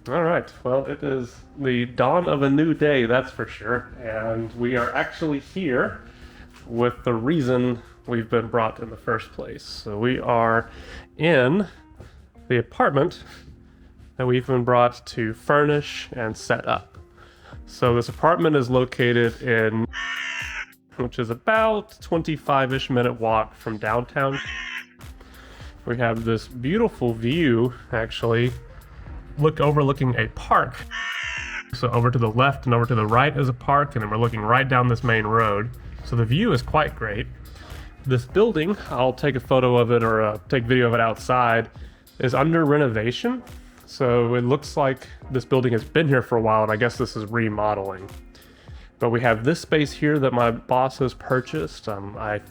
All right. Well, it is the dawn of a new day, that's for sure. And we are actually here with the reason we've been brought in the first place. So we are in the apartment that we've been brought to furnish and set up. So this apartment is located in, which is about 25-ish minute walk from downtown. We have this beautiful view, actually, overlooking a park. So over to the left and over to the right is a park, and then we're looking right down this main road. So the view is quite great. This building, I'll take a photo of it or take video of it outside, is under renovation. So it looks like this building has been here for a while, and I guess this is remodeling. But we have this space here that my boss has purchased. I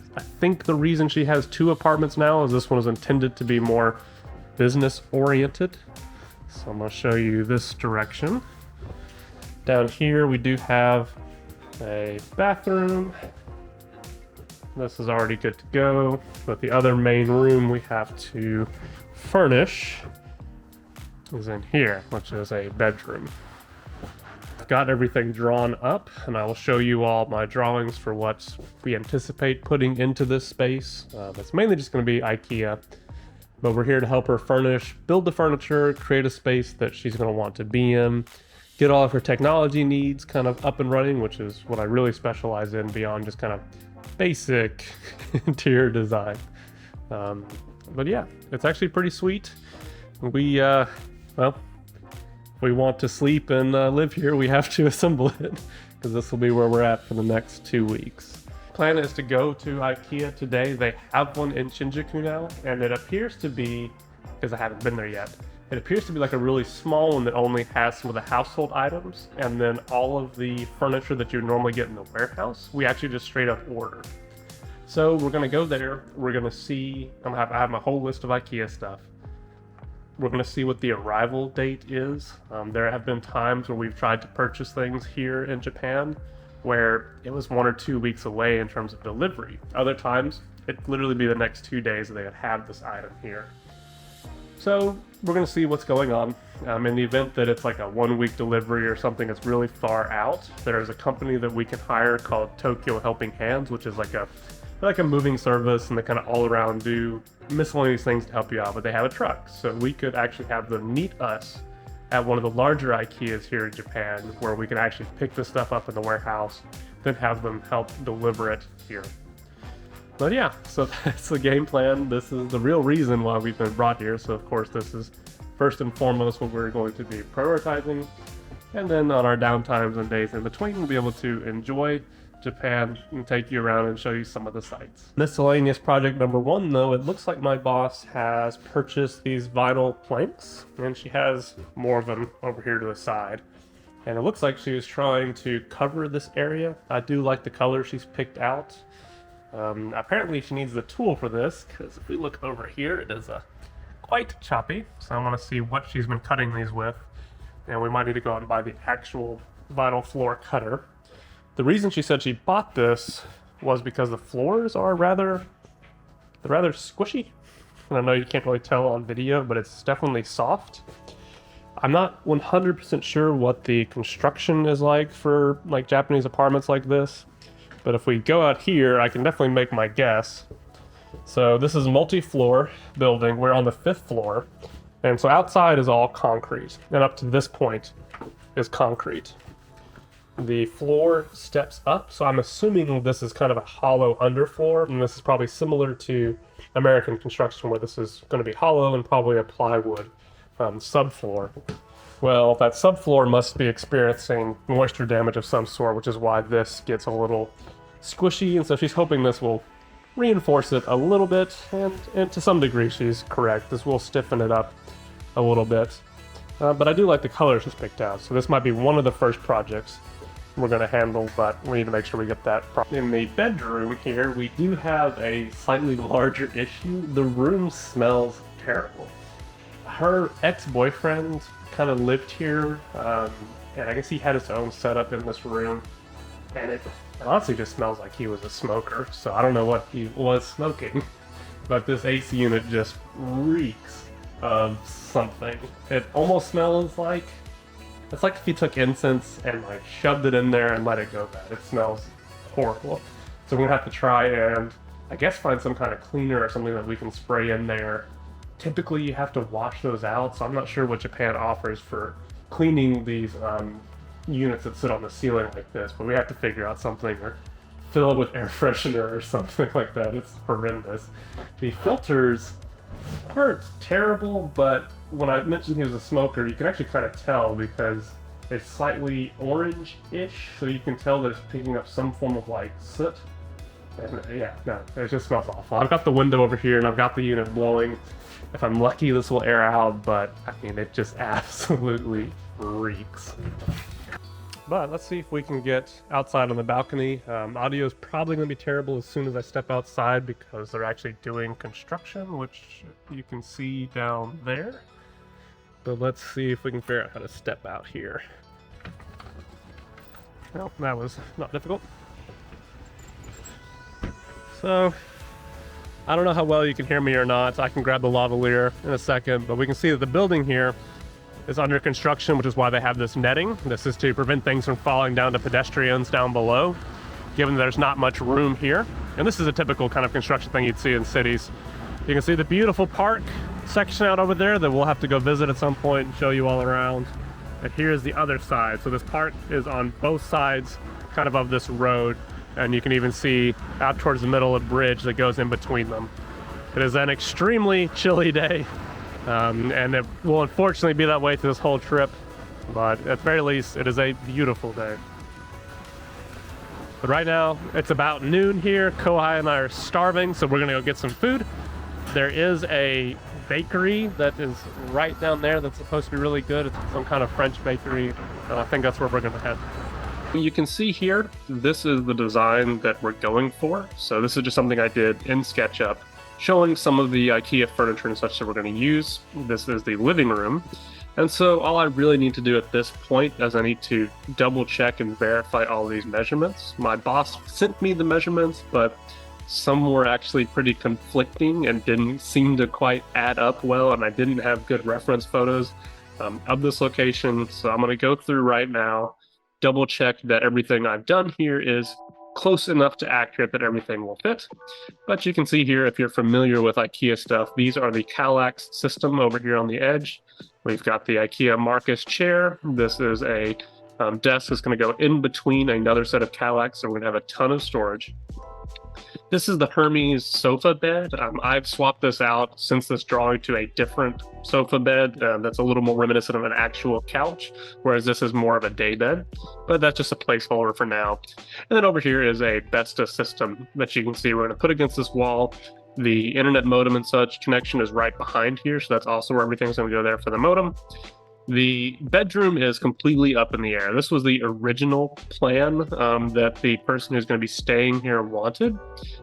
think the reason she has two apartments now is this one is intended to be more business oriented. So I'm going to show you this direction. Down here we do have a bathroom. This is already good to go. But the other main room we have to furnish is in here, which is a bedroom. I've got everything drawn up, and I will show you all my drawings for what we anticipate putting into this space. It's mainly just going to be IKEA. But we're here to help her furnish, build the furniture, create a space that she's going to want to be in, get all of her technology needs kind of up and running, which is what I really specialize in beyond just kind of basic interior design. But yeah, it's actually pretty sweet. We, well, we want to sleep and live here, we have to assemble it, because this will be where we're at for the next 2 weeks. Plan is to go to IKEA today. They have one in Shinjuku now, and it appears to be, because I haven't been there yet, it appears to be like a really small one that only has some of the household items, and then all of the furniture that you normally get in the warehouse, we actually just straight up order. So we're gonna go there, we're gonna see, I have my whole list of IKEA stuff. We're gonna see what the arrival date is. There have been times where we've tried to purchase things here in Japan where it was 1 or 2 weeks away in terms of delivery. Other times, it'd literally be the next 2 days that they would have this item here. So we're gonna see what's going on. In the event that it's like a 1-week delivery or something that's really far out, there's a company that we can hire called Tokyo Helping Hands, which is like a moving service, and they kind of all around do miscellaneous things to help you out, but they have a truck. So we could actually have them meet us at one of the larger IKEAs here in Japan, where we can actually pick this stuff up in the warehouse, then have them help deliver it here. But yeah, so that's the game plan. This is the real reason why we've been brought here. So of course this is first and foremost what we're going to be prioritizing. And then on our downtimes and days in between, we'll be able to enjoy Japan and take you around and show you some of the sites. Miscellaneous project number 1, though, it looks like my boss has purchased these vinyl planks, and she has more of them over here to the side. And it looks like she was trying to cover this area. I do like the color she's picked out. Apparently she needs the tool for this, because if we look over here, it is quite choppy. So I want to see what she's been cutting these with. And we might need to go out and buy the actual vinyl floor cutter. The reason she said she bought this was because the floors are rather squishy. And I know you can't really tell on video, but it's definitely soft. I'm not 100% sure what the construction is like for like Japanese apartments like this. But if we go out here, I can definitely make my guess. So this is a multi-floor building. We're on the 5th floor. And so outside is all concrete. And up to this point is concrete. The floor steps up, so I'm assuming this is kind of a hollow underfloor, and this is probably similar to American construction where this is going to be hollow and probably a plywood subfloor. Well, that subfloor must be experiencing moisture damage of some sort, which is why this gets a little squishy, and so she's hoping this will reinforce it a little bit, and to some degree she's correct. This will stiffen it up a little bit. But I do like the color she's picked out, so this might be one of the first projects we're going to handle, but we need to make sure we get that in the bedroom here. We do have a slightly larger issue. The room smells terrible. Her ex-boyfriend kind of lived here, and I guess he had his own setup in this room, and it honestly just smells like he was a smoker. So I don't know what he was smoking, but this AC unit just reeks of something. It almost smells like, it's like if you took incense and like shoved it in there and let it go bad. It smells horrible. So we're gonna have to try and I guess find some kind of cleaner or something that we can spray in there. Typically you have to wash those out, so I'm not sure what Japan offers for cleaning these units that sit on the ceiling like this, but we have to figure out something or fill it with air freshener or something like that. It's horrendous. The filters aren't terrible, but when I mentioned he was a smoker, you can actually kind of tell because it's slightly orange-ish, so you can tell that it's picking up some form of like soot. And yeah, no, it just smells awful. I've got the window over here and I've got the unit blowing. If I'm lucky, this will air out, but I mean, it just absolutely reeks. But let's see if we can get outside on the balcony. Audio is probably going to be terrible as soon as I step outside because they're actually doing construction, which you can see down there. But let's see if we can figure out how to step out here. Well, that was not difficult. So, I don't know how well you can hear me or not. I can grab the lavalier in a second, but we can see that the building here is under construction, which is why they have this netting. This is to prevent things from falling down to pedestrians down below, given that there's not much room here. And this is a typical kind of construction thing you'd see in cities. You can see the beautiful park section out over there that we'll have to go visit at some point and show you all around. And here's the other side. So this park is on both sides kind of this road, and you can even see out towards the middle a bridge that goes in between them. It is an extremely chilly day. And it will unfortunately be that way through this whole trip, but at the very least, it is a beautiful day. But right now, it's about noon here. Kohai and I are starving, so we're gonna go get some food. There is a bakery that is right down there that's supposed to be really good. It's some kind of French bakery, and I think that's where we're gonna head. You can see here, this is the design that we're going for. So this is just something I did in SketchUp, showing some of the IKEA furniture and such that we're going to use. This is the living room. And so all I really need to do at this point is I need to double check and verify all these measurements. My boss sent me the measurements, but some were actually pretty conflicting and didn't seem to quite add up well, and I didn't have good reference photos of this location. So I'm going to go through right now, double check that everything I've done here is close enough to accurate that everything will fit. But you can see here, if you're familiar with IKEA stuff, these are the Kallax system over here on the edge. We've got the IKEA Marcus chair. This is a desk that's going to go in between another set of Kallax, so we're going to have a ton of storage. This is the Hermes sofa bed. I've swapped this out since this drawing to a different sofa bed that's a little more reminiscent of an actual couch, whereas this is more of a day bed, but that's just a placeholder for now. And then over here is a Vesta system that you can see we're going to put against this wall. The internet modem and such connection is right behind here, so that's also where everything's going to go there for the modem. The bedroom is completely up in the air. This was the original plan that the person who's going to be staying here wanted.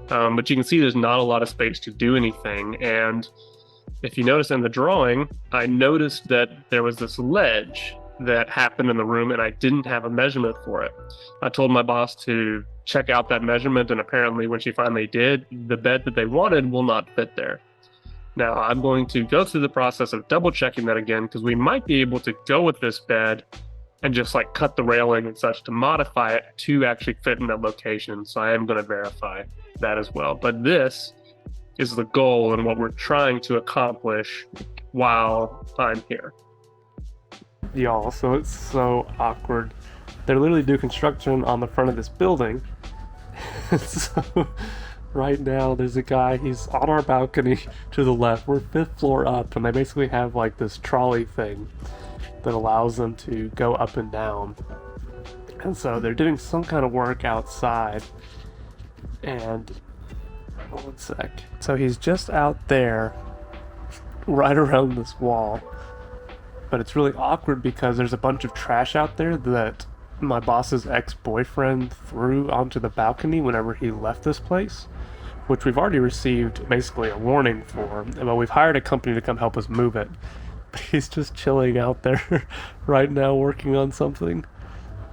But you can see there's not a lot of space to do anything. And if you notice in the drawing, I noticed that there was this ledge that happened in the room and I didn't have a measurement for it. I told my boss to check out that measurement, and apparently when she finally did, the bed that they wanted will not fit there. Now, I'm going to go through the process of double checking that again, because we might be able to go with this bed and just like cut the railing and such to modify it to actually fit in that location. So I am going to verify that as well. But this is the goal and what we're trying to accomplish while I'm here. Y'all, so it's so awkward. They're literally doing construction on the front of this building. So right now there's a guy, he's on our balcony to the left. We're 5th floor up, and they basically have like this trolley thing that allows them to go up and down. And so they're doing some kind of work outside. And one sec. So he's just out there right around this wall. But it's really awkward because there's a bunch of trash out there that my boss's ex-boyfriend threw onto the balcony whenever he left this place, which we've already received basically a warning for. But we've hired a company to come help us move it. But he's just chilling out there right now working on something.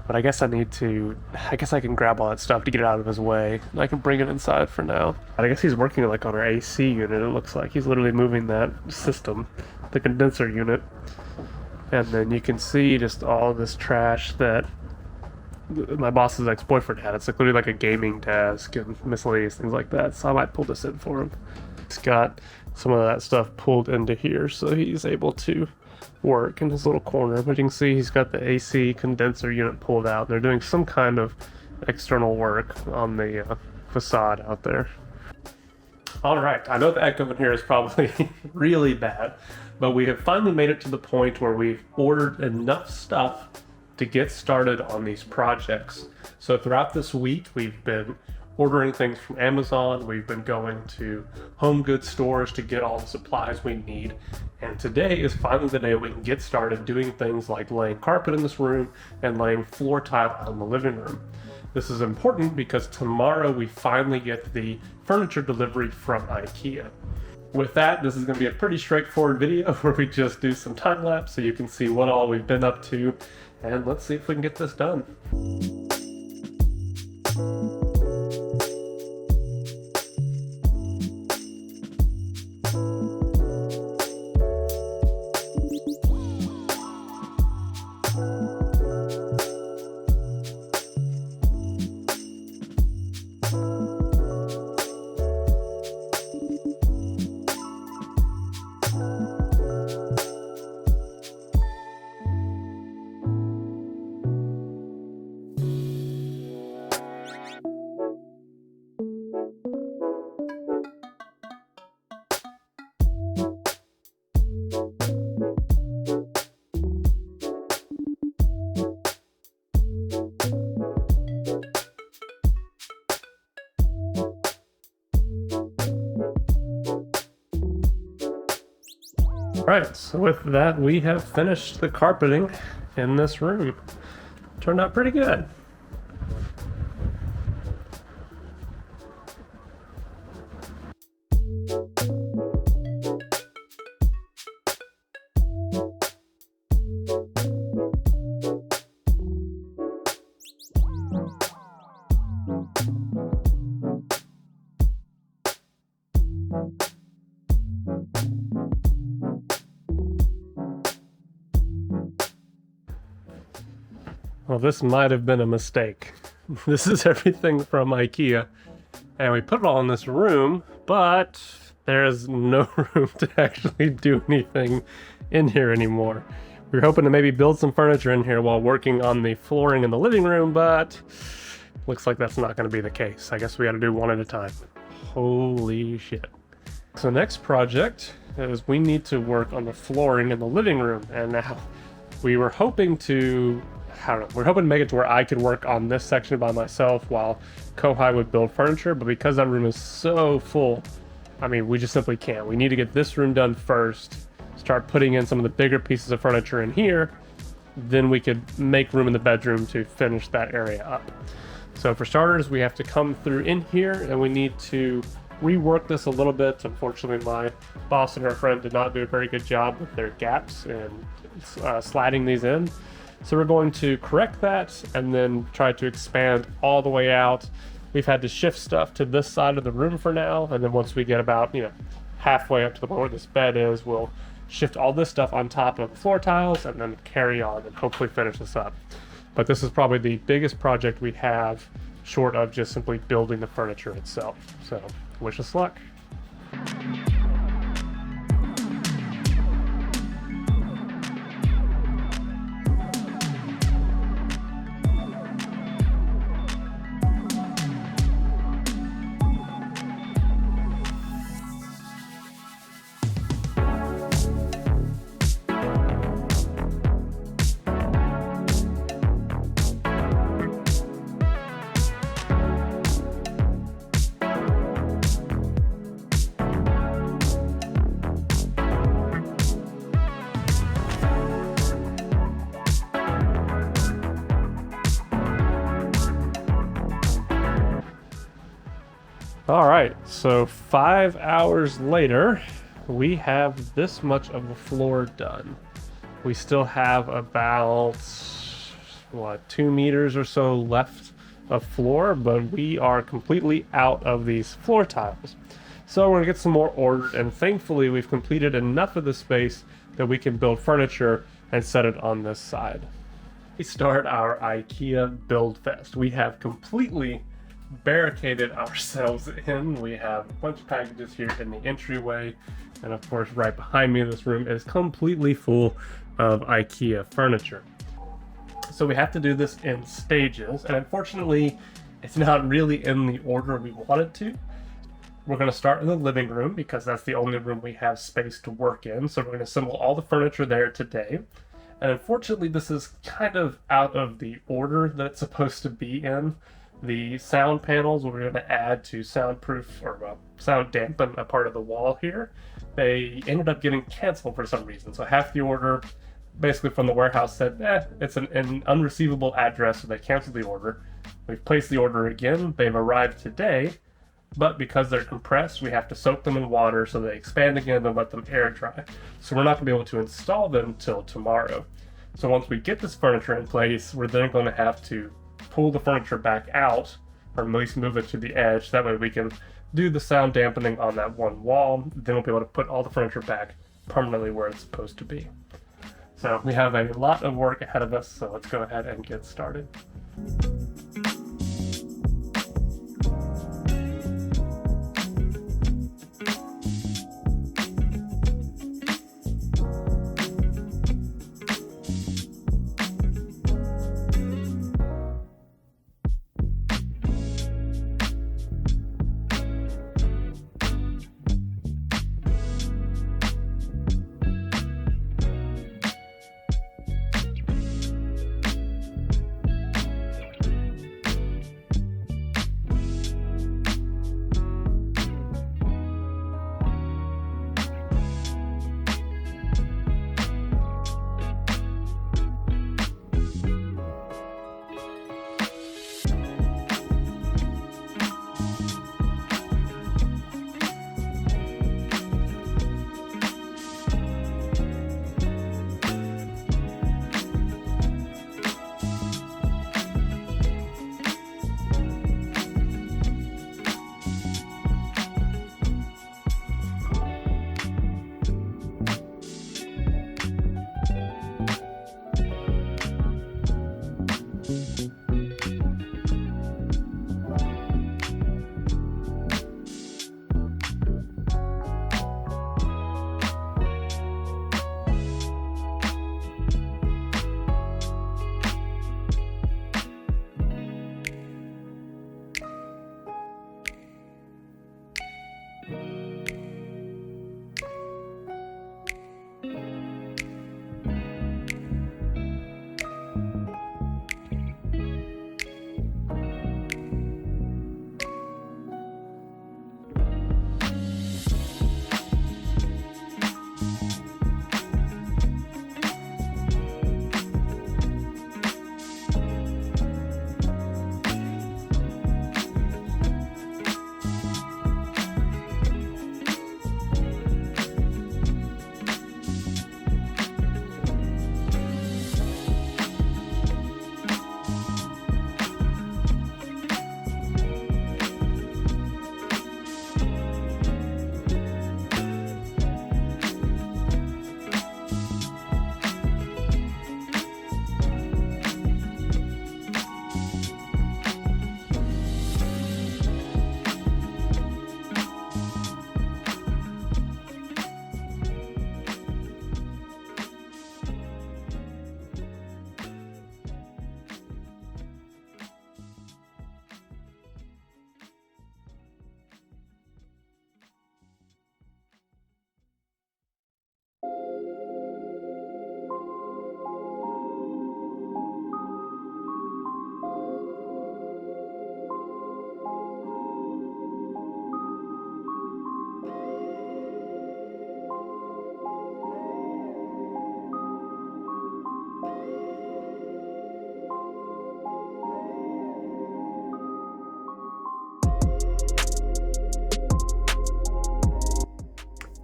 But I guess I can grab all that stuff to get it out of his way. And I can bring it inside for now. I guess he's working like on our AC unit, it looks like. He's literally moving that system. the condenser unit. And then you can see just all this trash that my boss's ex-boyfriend had. It's including like a gaming desk and miscellaneous things like that. So I might pull this in for him. He's got some of that stuff pulled into here, so he's able to work in his little corner. But you can see he's got the AC condenser unit pulled out. They're doing some kind of external work on the facade out there. All right, I know the echo in here is probably really bad, but we have finally made it to the point where we've ordered enough stuff to get started on these projects. So throughout this week, we've been ordering things from Amazon. We've been going to home goods stores to get all the supplies we need. And today is finally the day we can get started doing things like laying carpet in this room and laying floor tile out in the living room. This is important because tomorrow we finally get the furniture delivery from IKEA. With that, this is going to be a pretty straightforward video where we just do some time lapse so you can see what all we've been up to, and let's see if we can get this done. Alright, so with that, we have finished the carpeting in this room. Turned out pretty good. Well, this might have been a mistake. This is everything from IKEA, and we put it all in this room, but there's no room to actually do anything in here anymore. We were hoping to maybe build some furniture in here while working on the flooring in the living room, but looks like that's not going to be the case. I guess we got to do one at a time. Holy shit. So next project is we need to work on the flooring in the living room, and now we were hoping to we're hoping to make it to where I could work on this section by myself while Kohai would build furniture, but because that room is so full, I mean, we just simply can't. We need to get this room done first, start putting in some of the bigger pieces of furniture in here, then we could make room in the bedroom to finish that area up. So for starters, we have to come through in here, and we need to rework this a little bit. Unfortunately, my boss and her friend did not do a very good job with their gaps and sliding these in. So we're going to correct that and then try to expand all the way out. We've had to shift stuff to this side of the room for now, and then once we get about, halfway up to the point where this bed is, we'll shift all this stuff on top of the floor tiles and then carry on and hopefully finish this up. But this is probably the biggest project we have, short of just simply building the furniture itself. So wish us luck. All right, so 5 hours later, we have this much of the floor done. We still have about, 2 meters or so left of floor, but we are completely out of these floor tiles. So we're gonna get some more ordered, and thankfully we've completed enough of the space that we can build furniture and set it on this side. We start our IKEA Build Fest. We have completely barricaded ourselves in. We have a bunch of packages here in the entryway, and of course right behind me this room is completely full of IKEA furniture. So we have to do this in stages, and unfortunately it's not really in the order we wanted to. We're going to start in the living room because that's the only room we have space to work in. So we're going to assemble all the furniture there today. And unfortunately, this is kind of out of the order that it's supposed to be in. The sound panels we're going to add to soundproof or sound dampen a part of the wall here. They ended up getting canceled for some reason. So half the order basically from the warehouse said, it's an unreceivable address, so they canceled the order. We've placed the order again. They've arrived today. But because they're compressed, we have to soak them in water so they expand again and let them air dry. So we're not going to be able to install them till tomorrow. So once we get this furniture in place, we're then going to have to pull the furniture back out, or at least move it to the edge. That way we can do the sound dampening on that one wall. Then we'll be able to put all the furniture back permanently where it's supposed to be. So we have a lot of work ahead of us, so let's go ahead and get started.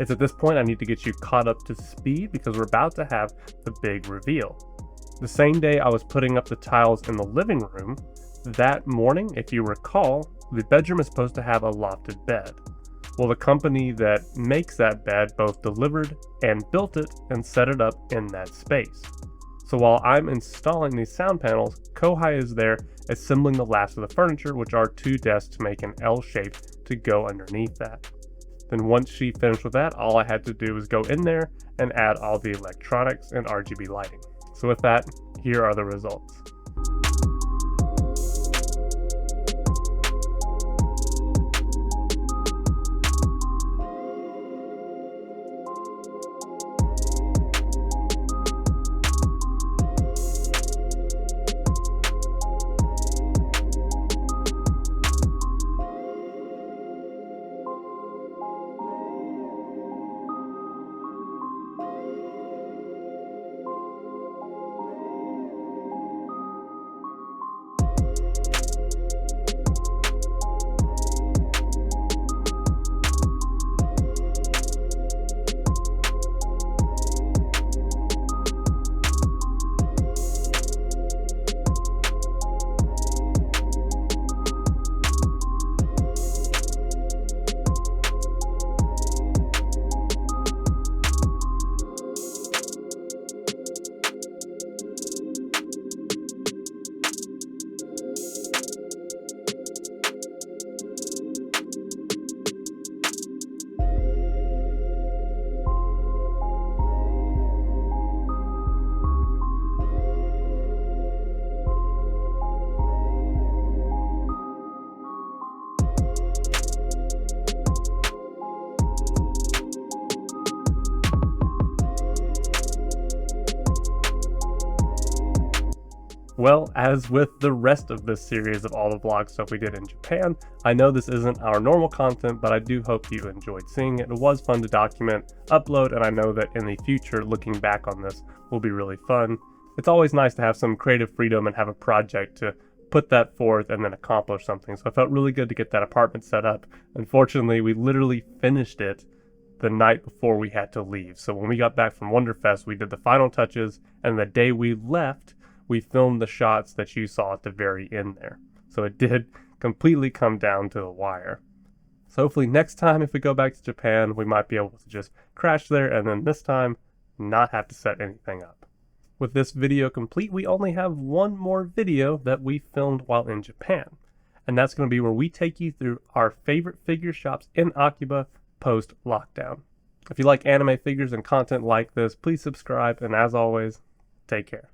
It's at this point I need to get you caught up to speed because we're about to have the big reveal. The same day I was putting up the tiles in the living room, that morning, if you recall, the bedroom is supposed to have a lofted bed. Well, the company that makes that bed both delivered and built it and set it up in that space. So while I'm installing these sound panels, Kohai is there assembling the last of the furniture, which are 2 desks to make an L shape to go underneath that. Then once she finished with that, all I had to do was go in there and add all the electronics and RGB lighting. So with that, here are the results. Well, as with the rest of this series of all the vlog stuff we did in Japan, I know this isn't our normal content, but I do hope you enjoyed seeing it. It was fun to document, upload, and I know that in the future, looking back on this will be really fun. It's always nice to have some creative freedom and have a project to put that forth and then accomplish something. So it felt really good to get that apartment set up. Unfortunately, we literally finished it the night before we had to leave. So when we got back from Wonderfest, we did the final touches, and the day we left, we filmed the shots that you saw at the very end there. So it did completely come down to the wire. So hopefully next time if we go back to Japan, we might be able to just crash there and then this time not have to set anything up. With this video complete, we only have one more video that we filmed while in Japan. And that's going to be where we take you through our favorite figure shops in Akiba post-lockdown. If you like anime figures and content like this, please subscribe, and as always, take care.